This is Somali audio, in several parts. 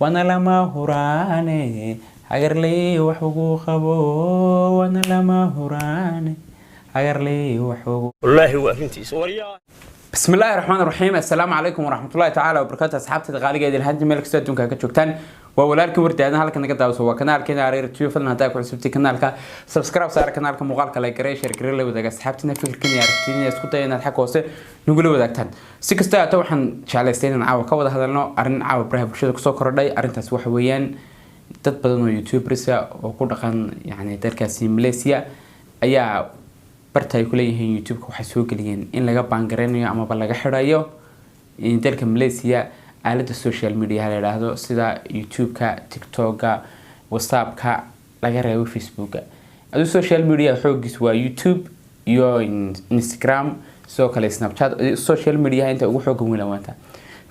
وانا لما هراني حجر لي وحقو خبو وانا لما هراني حجر لي وحقو والله هو أنتي سوريا. بسم الله الرحمن الرحيم. السلام عليكم ورحمة الله تعالى وبركاته. أصحابتي الغالية دي الهدي ملك سادون كجوكتان وولالكم ورتادنا هلك نقدر وسوا كنال كنا عرير تشوف لنا هتاك وحسبتي كنالك سبسكرايب صار كنالك مقالك لايك ري شير كري لو دغ أصحابتنا فكر كني عرفتيني اسكو تاينا الحق hoose نقول وداغتان si kasta ta waxaan jeclaystay in caawa ka wada hadalno arin caawa baraha bulshada kusoo kordhay arintaas waxa weeyaan dad badan oo YouTubers oo ku dhaqan yani dalkaasi Malaysia ayaa bartay ku leeyihiin YouTube-ka waxay soo galiyeen in laga baangareeyo ama laga xirayo in dalka Malaysia aalada social media la yiraahdo sida YouTube-ka, TikTok-ka, WhatsApp-ka, laga reebo Facebook-ka. Adu social media xoogis waa YouTube iyo Instagram soo kale Snapchat social media inta ugu xoog weyn lawaanta.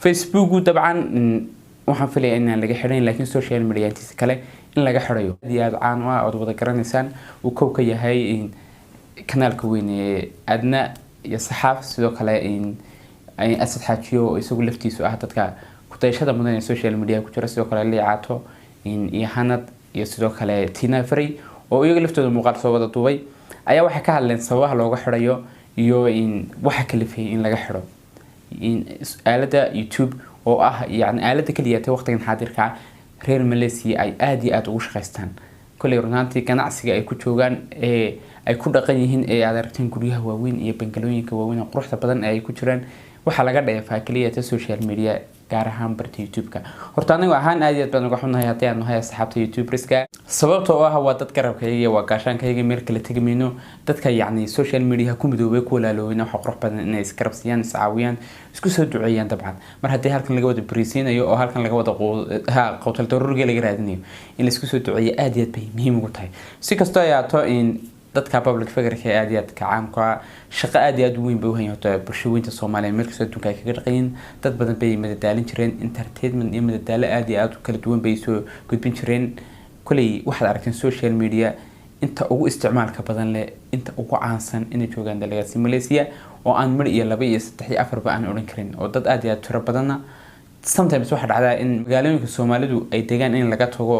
Facebook dabcan waxaan filayaa in laga xirin laakiin social media intiisa kale in laga xirayo. Diyaad caan ah oo wada garanaysaan uu koob ka yahay kanaalka weyn ee adna iyo saxaaf sidoo kale in ay asad xaajiyo isagu laftiisu ah dadka ku tayshada mudan ee social media ku jira sidoo kale liicaato in iyo hanad iyo sidoo kale Tina Free oo iyaga laftooda muuqaal soo wada duubay ayaa waxa ka hadleen sababaha looga xirayo iyo in waxa kale fiin in laga xiro in aalada YouTube oo ah yani aalada kaliya ee waqtigan xaadirka reer Malaysia ay aad iyo aad ugu shaqeystaan kulay runtii ganacsiga ay ku joogan ee ay ku dhaqan yihiin ee aad aragteen guryaha waaweyn iyo bangalooyinka waaweyn quruxda badan ay ku jiraan waxa laga dheefaa kaliya social media gaar ahaan barta YouTube-ka horta anigu ahaan aad iyo aad baan uga xunahay haddii aan nahay asxaabta YouTubers-ka sababtoo ah waa dad garabkayga waa gaashaankayga meel kale tagamayno dadka yani social media ku midoobay ku walaalowayna waxa qurux badan inay iskarabsiyaan iscaawiyaan isku soo duceeyaan dabcan mar haddii halkan laga wada bariisinayo oo halkan laga wada qowtal daruuriga laga raadinayo in la isku soo duceeyo aad iyo aad bay muhiim ugu tahay si kastoo ay ahaato in dadka public figure-ka aad iyo aad ka caamka shaqo aad iyo aad weyn bay u hayaan bulshooyinka Soomaaliyeed meel kasta dunka ay kaga dhaqayeen dad badan bay madadaalin jireen entertainment iyo madadaalo aad iyo aad kala duwan bay soo gudbin jireen kulay waxaad aragteen social media inta ugu isticmaalka badan leh inta ugu caansan inay joogaan dalkaasi Malaysia oo aan mar iyo 2 iyo 3 iyo 4 ba aan oran karin oo dad aad iyo aad tiro badan sometimes waxa dhacdaa in magaalooyinka Soomaalidu ay deegaan in laga tago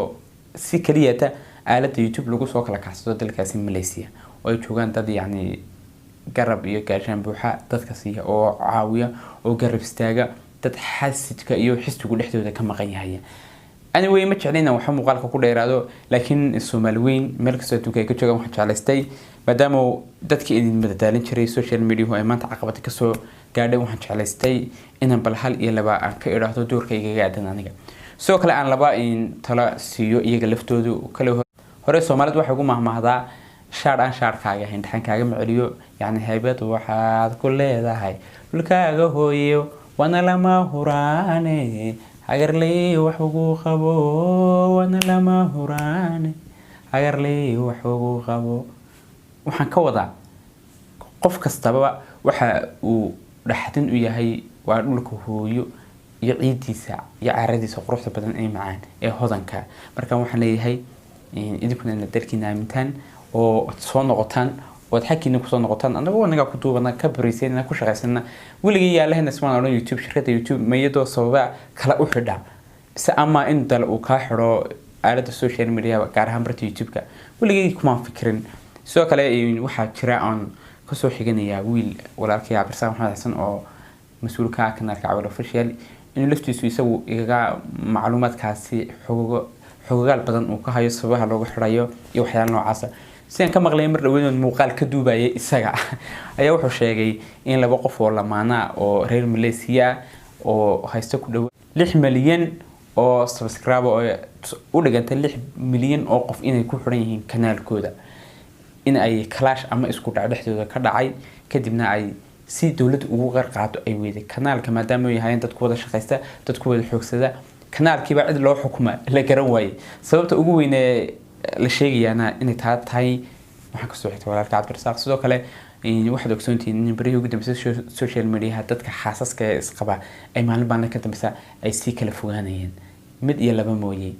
si kaliya aalada YouTube lagu soo kala kacsado dalkaasi Malaysia oo ay joogaan dad yani garab iyo gaashaan buuxa dadka siiya oo caawiya oo garab istaaga dad xasidka iyo xistigu dhexdooda ka maqan yahay anyway ma jeclina waxa muuqaalka ku dheeraado laakiin Soomaaliyeed meel kasta dunka ay ka joogaan waxa jeclaystay maadaama dadkii idin madadaalin jiray social media oo ay maanta caqabad ka soo gaadhay waxaan jeclaystay inaan bal hal iyo laba aan ka iraahdo doorkayga gaadan aniga soo kale aan laba in tala siiyo iyaga laftoodu kale hore Soomaalidu waxa ugu mahmaahdaa shaar aan shaarkaaga hindhankaaga maceliyo yani haybad waxaad ku leedahay dhulkaaga hooyo wana lama huraane hagarley wax ugu qabo wana lama huraane hagarley wax ugu qabo waxaan ka wadaa qof kastaba waxa uu dhaxdin u yahay waa dhulka hooyo iyo ciidiisa iyo caaradiisa quruxda badan ee macaan ee hodanka marka waxaan leeyahay idinkuna dalkiina aamintaan oo soo noqotaan oo xaqiina ku soo noqotaan anagoo anaga ku duubana ka bariisayna ku shaqaysana waliga yaalahan ismaan oo YouTube shirkada YouTube mayado sababa kala u xidha si ama in dal uu ka xiro aalada social media gaar ahaan barta YouTube-ka waliga kuma fikirin soo kale waxa jira aan ka soo xiganaya wiil walaalkay Cabdirsaaq Maxamed Xasan oo mas'uulka kanaalka Cawil Official in laftiisu isagu iga macluumaadkaasi xogogaal badan uu ka hayo sababaha looga xirayo iyo waxyaalo noocaas si aan ka maqlay mar dhaweyn muuqaal ka duubayay isaga ayaa wuxuu sheegay in laba qof oo lamaana oo reer Malaysia oo haysta ku dhaw 6 milyan oo subscriber oo u dhiganta 6 milyan oo qof inay ku xiran yihiin kanaalkooda in ay clash ama isku dhacdhexdooda ka dhacay kadibna ay si dawladdu ugu qarqaato ay weeday kanaalka maadaama ay hayeen dad ku wada shaqeysta dad ku wada xoogsada kanaalkii baa cid loo xukuma la garan waayay sababta ugu weyn ee la sheegayana inay tahay waxa ka soo xigtay walaalka Cabdirsaaq sidoo kale waxaad ogsoontiin in bariyo ugu dambeysay social media dadka xaasaska isqaba ay maalin baan ka dambaysa ay si kala fogaanayeen mid iyo laba mooyee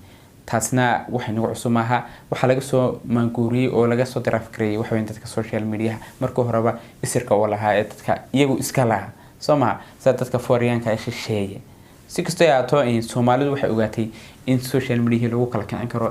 taasna waxay nagu cusubmaha waxa laga soo maanguuriyay oo laga soo daraafgareeyay waxa weyn dadka social media markii horeba isirka oo lahaa ee dadka iyagu iska laha Soomaa dadka fooriyaanka ay shisheeyay si kastoo ay ahaato Soomaalidu waxay ogaatay in social media lagu kala kicin karo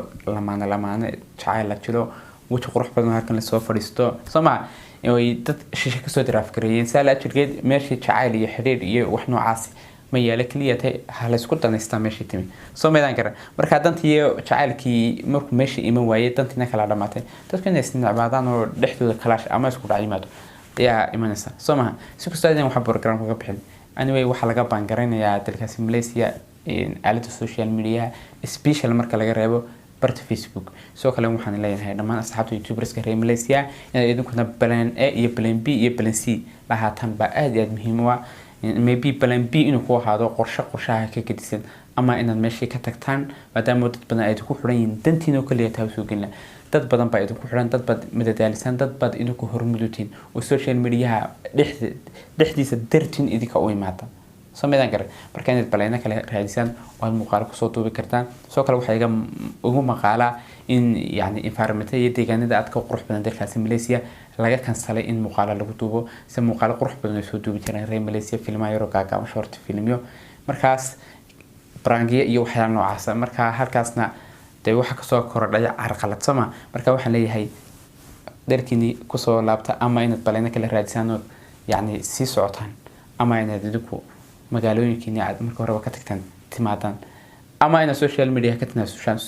lamaane jacayl la jiro wajh qurux badan halkan la soo fadhiisto Soomaa ay dad shishe ka soo diraaf gareeyeen saala jirgeed meeshii jacayl iyo xiriir iyo wax noocaas ma yaala kaliya tay hal isku danaysta meeshii timi Soomaalidan kara marka dantii jacaylkii markuu meeshii iman waayay dantiina kala dhamaatay dadku inay isnacbaadaan oo dhexdooda kalash ama isku dhacimaado yaa imanaysa Soomaa si kastoo ay wax program ka bixin anyway waxa laga baangareynayaa dalkaasi Malaysia aalada social media special marka laga reebo barta Facebook soo kale waxaan leeyahay dhamaan asxaabta YouTubers ka reer Malaysia in idinkuna plan A iyo plan B iyo plan C lahaatan ba aad iyo aad muhiim u ah maybe plan B inuu ku ahaado qorshaha ka gedisan ama inaad meeshii ka tagtaan maadaama dad badan ay ku xiran yihiin dantiina kaliya taa soo gelina dad badan baa idinku xiran dad bad madadaalisan dad bad idinku hormudutiin oo social media dhexdiisa dartin idinka u imaata Soomaalidan kara marka inaad balayna kale raadisaan oo aad muuqaal ku soo duubi kartaan soo kale waxa iga ugu maqaala in yani environment iyo deegaanada aad ka qurux badan dalkaasi Malaysia laga kansalay in muuqaal lagu duubo si muuqaal qurux badan soo duubi jireen reer Malaysia filmayo rogaaga ama short filmyo markaas brangiya iyo waxyaalo noocaas marka halkaasna day waxa ka soo kordhay carqalad sama marka waxaan leeyahay dalkini ku soo laabta ama inaad balayna kale raadisaan yani si socotaan ama inaad idinku magaalooyinkiina aad marka hore ka tagtaan timaadaan ama ina social media ka tanaasushaan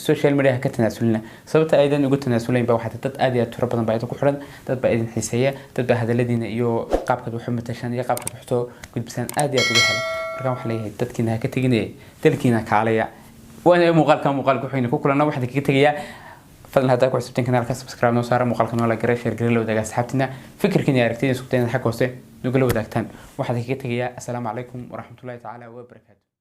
social media ka tanaasulina sababta aydan ugu tanaasuleen ba waxa dad aad iyo aad badan baa ku xiran dad baa idin xiiseeya dad baa hadaladiina iyo qaabka wax u matashan iyo qaabka wax soo gudbisaan aad iyo aad uga hela marka waxa leeyahay dadkiina ka taginay dalkiina kaalaya وانا مقالك وحين كلنا واحد كي تجيا فضل هذا كويس بتين كنا على سبسكرايب نوصار مقالك ولا جري شير جري لو دقة سحبتنا فكر كني عرفتين سكتين الحكوسة نقول له دقتين واحد كي تجيا السلام عليكم ورحمة الله تعالى وبركاته